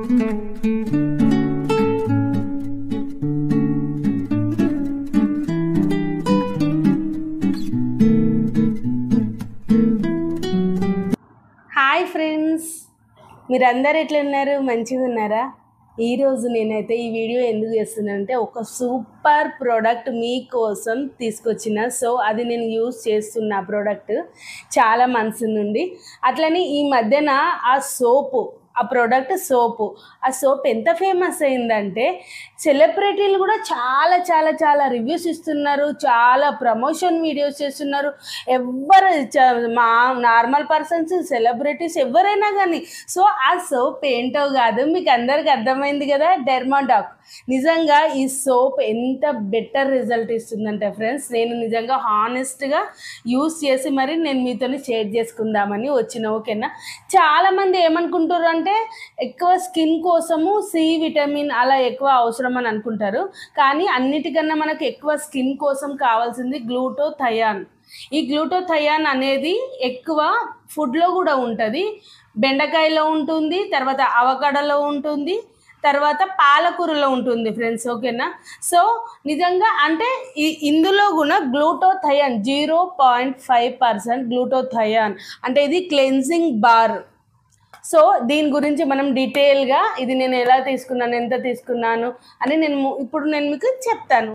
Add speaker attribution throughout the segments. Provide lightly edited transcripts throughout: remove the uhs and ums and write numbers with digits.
Speaker 1: Hi friends, మీరందరూ ఎట్లా ఉన్నారు? మంచిగా ఉన్నారా? ఈరోజు నేనైతే ఈ వీడియో ఎందుకు చేస్తున్నానంటే ఒక సూపర్ ప్రోడక్ట్ మీకోసం తీసుకొచ్చిన. సో అది నేను యూజ్ చేస్తున్న ప్రోడక్ట్ చాలా మంత్స్ నుండి. అట్లనే ఈ మధ్యన ఆ ప్రోడక్ట్ ఆ సోప్ ఎంత ఫేమస్ అయిందంటే సెలబ్రిటీలు కూడా చాలా చాలా చాలా రివ్యూస్ ఇస్తున్నారు, చాలా ప్రమోషన్ వీడియోస్ చేస్తున్నారు. మా నార్మల్ పర్సన్స్, సెలబ్రిటీస్ ఎవరైనా కానీ. సో ఆ సోప్ ఏంటో కాదు, మీకు అందరికి అర్థమైంది కదా, డెర్మాడాక్. నిజంగా ఈ సోప్ ఎంత బెటర్ రిజల్ట్ ఇస్తుందంటే ఫ్రెండ్స్, నేను నిజంగా హానెస్ట్గా యూస్ చేసి మరి నేను మీతో షేర్ చేసుకుందామని వచ్చిన. ఓకేనా? చాలామంది ఏమనుకుంటారు అంటే ఎక్కువ స్కిన్ కోసము సి విటమిన్ అలా ఎక్కువ అవసరం అని అనుకుంటారు. కానీ అన్నిటికన్నా మనకు ఎక్కువ స్కిన్ కోసం కావాల్సింది గ్లూటోథయాన్. ఈ గ్లూటోథయాన్ అనేది ఎక్కువ ఫుడ్లో కూడా ఉంటుంది. బెండకాయలో ఉంటుంది, తర్వాత అవకాడోలో ఉంటుంది, తర్వాత పాలకూరలో ఉంటుంది ఫ్రెండ్స్. ఓకేనా? సో నిజంగా అంటే ఇందులో కూడా గ్లూటోథయాన్ 0.5% గ్లూటోథయాన్ అంటే ఇది క్లెన్జింగ్ బార్. సో దీని గురించి మనం డీటెయిల్గా ఇది నేను ఎలా తీసుకున్నాను, ఎంత తీసుకున్నాను అని ఇప్పుడు నేను మీకు చెప్తాను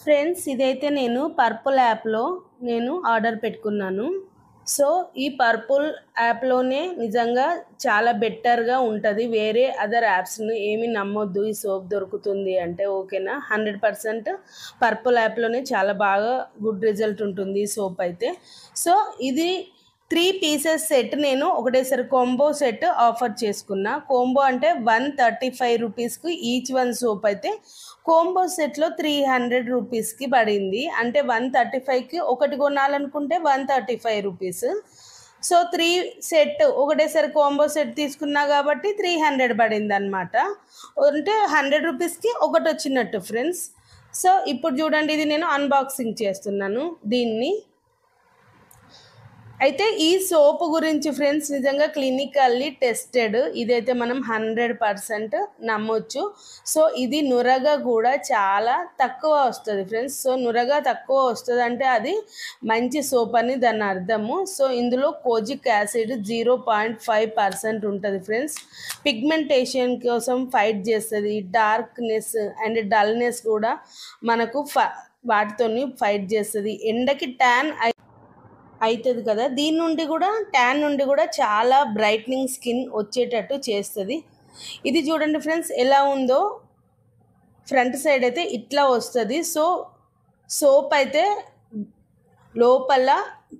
Speaker 1: ఫ్రెండ్స్. ఇదైతే నేను పర్పుల్ యాప్లో ఆర్డర్ పెట్టుకున్నాను. సో ఈ పర్పుల్ యాప్లోనే నిజంగా చాలా బెటర్గా ఉంటుంది. వేరే అదర్ యాప్స్ని ఏమి నమ్మొద్దు, ఈ సోప్ దొరుకుతుంది అంటే. ఓకేనా? 100% పర్పుల్ యాప్లోనే చాలా బాగా గుడ్ రిజల్ట్ ఉంటుంది ఈ సోప్ అయితే. సో ఇది 3 పీసెస్ సెట్ నేను ఒకటేసారి కాంబో సెట్ ఆఫర్ చేసుకున్నా. కాంబో అంటే 135 రూపీస్కి ఈచ్ వన్ సోప్ అయితే కాంబో సెట్లో 300 రూపీస్కి పడింది. అంటే 135కి ఒకటి కొనాలనుకుంటే 135 రూపీస్. సో 3 సెట్ ఒకటేసారి కాంబో సెట్ తీసుకున్నా కాబట్టి 300 పడింది అనమాట. అంటే 100 రూపీస్కి ఒకటి వచ్చినట్టు ఫ్రెండ్స్. సో ఇప్పుడు చూడండి, ఇది నేను అన్బాక్సింగ్ చేస్తున్నాను దీన్ని. అయితే ఈ సోప్ గురించి ఫ్రెండ్స్ నిజంగా క్లినికల్లీ టెస్టెడ్. ఇదైతే మనం 100% నమ్మొచ్చు. సో ఇది నురగ కూడా చాలా తక్కువ వస్తుంది ఫ్రెండ్స్. సో నురగ తక్కువ వస్తుంది అంటే అది మంచి సోప్ అని దాని అర్థము. సో ఇందులో కోజిక్ యాసిడ్ 0.5% ఉంటుంది ఫ్రెండ్స్. పిగ్మెంటేషన్ కోసం ఫైట్ చేస్తుంది. డార్క్నెస్ అండ్ డల్నెస్ కూడా మనకు వాటితో ఫైట్ చేస్తుంది. ఎండకి ట్యాన్ అవుతుంది కదా, ట్యాన్ నుండి కూడా చాలా బ్రైట్నింగ్ స్కిన్ వచ్చేటట్టు చేస్తుంది. ఇది చూడండి ఫ్రెండ్స్ ఎలా ఉందో. ఫ్రంట్ సైడ్ అయితే ఇట్లా వస్తుంది. సో సోప్ అయితే లోపల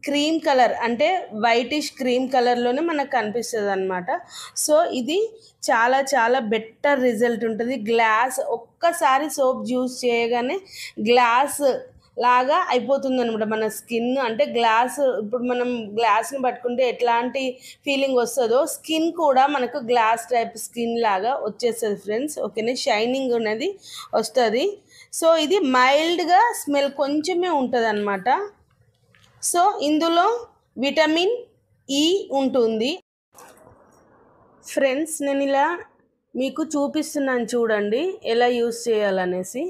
Speaker 1: క్రీమ్ కలర్ అంటే వైటిష్ క్రీమ్ కలర్లోనే మనకు కనిపిస్తుంది అనమాట. సో ఇది చాలా చాలా బెటర్ రిజల్ట్ ఉంటుంది. ఒక్కసారి సోప్ యూస్ చేయగానే గ్లాస్ లాగా అయిపోతుంది అనమాట మన స్కిన్. అంటే ఇప్పుడు మనం గ్లాస్ని పట్టుకుంటే ఎట్లాంటి ఫీలింగ్ వస్తుందో స్కిన్ కూడా మనకు గ్లాస్ టైప్ స్కిన్ లాగా వచ్చేస్తుంది ఫ్రెండ్స్. ఓకేనా? షైనింగ్ అనేది వస్తుంది. సో ఇది మైల్డ్గా స్మెల్ కొంచెమే ఉంటుంది అనమాట. సో ఇందులో విటమిన్ ఈ ఉంటుంది ఫ్రెండ్స్. నేను ఇలా మీకు చూపిస్తున్నాను చూడండి ఎలా యూస్ చేయాలనేసి.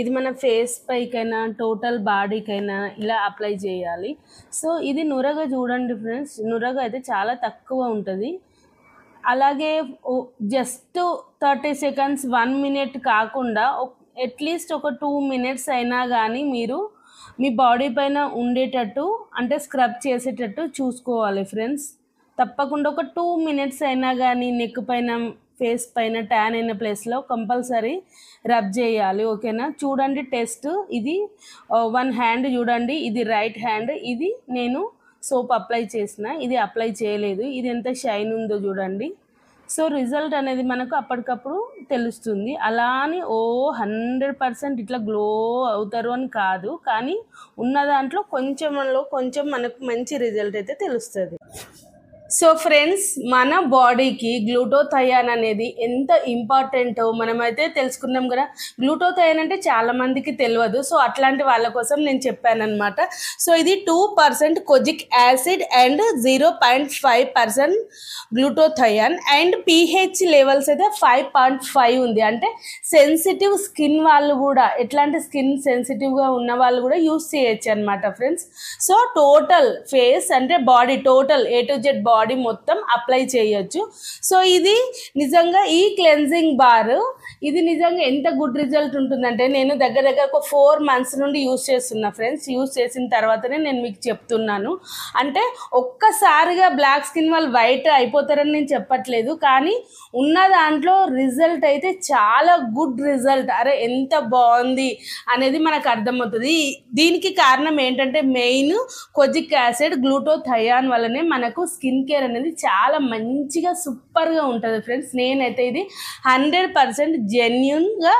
Speaker 1: ఇది మన ఫేస్ పైకైనా టోటల్ బాడీకైనా ఇలా అప్లై చేయాలి. సో ఇది నురగ చూడండి ఫ్రెండ్స్, నురగ అయితే చాలా తక్కువ ఉంటుంది. అలాగే జస్ట్ 30 సెకండ్స్ 1 మినిట్ కాకుండా అట్లీస్ట్ ఒక 2 మినిట్స్ అయినా కానీ మీరు మీ బాడీ పైన ఉండేటట్టు అంటే స్క్రబ్ చేసేటట్టు చూసుకోవాలి ఫ్రెండ్స్. తప్పకుండా ఒక 2 మినిట్స్ అయినా కానీ నెక్ పైన, ఫేస్ పైన ట్యాన్ అయిన ప్లేస్లో కంపల్సరీ రబ్ చేయాలి. ఓకేనా? చూడండి టెస్ట్. ఇది 1 హ్యాండ్ చూడండి, ఇది రైట్ హ్యాండ్. ఇది నేను సోప్ అప్లై చేసిన, ఇది అప్లై చేయలేదు. ఇది ఎంత షైన్ ఉందో చూడండి. సో రిజల్ట్ అనేది మనకు అప్పటికప్పుడు తెలుస్తుంది. అలా అని 100% ఇట్లా గ్లో అవుతారు అని కాదు, కానీ ఉన్న దాంట్లో కొంచెం మనకు మంచి రిజల్ట్ అయితే తెలుస్తుంది. సో ఫ్రెండ్స్, మన బాడీకి గ్లూటోథయాన్ అనేది ఎంత ఇంపార్టెంటో మనమైతే తెలుసుకున్నాం కదా. గ్లూటోథయాన్ అంటే చాలామందికి తెలియదు. సో అట్లాంటి వాళ్ళ కోసం నేను చెప్పానమాట. సో ఇది 2% kojic acid and 0.5% glutathione and pH levels అయితే 5.5 ఉంది. అంటే సెన్సిటివ్ స్కిన్ వాళ్ళు కూడా, ఎట్లాంటి స్కిన్ సెన్సిటివ్గా ఉన్న వాళ్ళు కూడా యూస్ చేయొచ్చు అనమాట ఫ్రెండ్స్. సో టోటల్ ఫేస్ అంటే body total A to Z body మొత్తం అప్లై చేయొచ్చు. సో ఇది నిజంగా ఈ క్లెన్జింగ్ బార్ ఇది నిజంగా ఎంత గుడ్ రిజల్ట్ ఉంటుందంటే, నేను దగ్గర ఒక 4 months నుండి యూస్ చేస్తున్నా ఫ్రెండ్స్. యూస్ చేసిన తర్వాతనే నేను మీకు చెప్తున్నాను. అంటే ఒక్కసారిగా బ్లాక్ స్కిన్ వాళ్ళు వైట్ అయిపోతారని నేను చెప్పట్లేదు, కానీ ఉన్న దాంట్లో రిజల్ట్ అయితే చాలా గుడ్ రిజల్ట్. అరే ఎంత బాగుంది అనేది మనకు అర్థమవుతుంది. దీనికి కారణం ఏంటంటే మెయిన్ కొజిక్ యాసిడ్ గ్లూటోథయాన్ వల్లనే మనకు స్కిన్ కేర్ అనేది చాలా మంచిగా సూపర్గా ఉంటుంది ఫ్రెండ్స్. నేనైతే ఇది 100% జెన్యూన్గా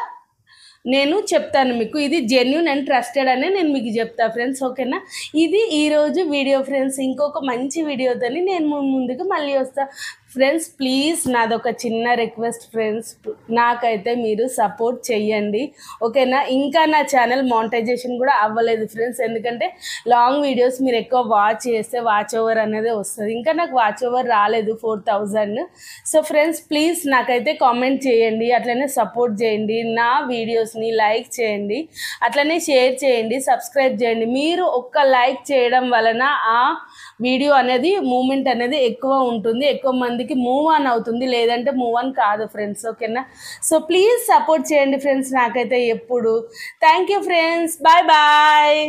Speaker 1: నేను చెప్తాను మీకు. ఇది జెన్యూన్ అండ్ ట్రస్టెడ్ అనే నేను మీకు చెప్తాను ఫ్రెండ్స్. ఓకేనా, ఇది ఈరోజు వీడియో ఫ్రెండ్స్. ఇంకొక మంచి వీడియోతోని నేను ముందుకు మళ్ళీ వస్తాను ఫ్రెండ్స్. ప్లీజ్ నాదొక చిన్న రిక్వెస్ట్ ఫ్రెండ్స్, నాకైతే మీరు సపోర్ట్ చెయ్యండి. ఓకేనా, ఇంకా నా ఛానల్ మానిటైజేషన్ కూడా అవ్వలేదు ఫ్రెండ్స్. ఎందుకంటే లాంగ్ వీడియోస్ మీరు ఎక్కువ వాచ్ చేస్తే వాచ్ ఓవర్ అనేది వస్తుంది. ఇంకా నాకు వాచ్ ఓవర్ రాలేదు 4000. సో ఫ్రెండ్స్ ప్లీజ్ నాకైతే కామెంట్ చేయండి, అట్లనే సపోర్ట్ చేయండి, నా వీడియోస్ని లైక్ చేయండి, అట్లనే షేర్ చేయండి, సబ్స్క్రైబ్ చేయండి. మీరు ఒక్క లైక్ చేయడం వలన ఆ వీడియో అనేది మూమెంట్ అనేది ఎక్కువ ఉంటుంది, ఎక్కువ మందికి మూవ్ ఆన్ అవుతుంది, లేదంటే మూవ్ ఆన్ కాదు ఫ్రెండ్స్. ఓకేనా, సో ప్లీజ్ సపోర్ట్ చేయండి ఫ్రెండ్స్ నాకైతే ఎప్పుడు. Thank you friends, bye bye.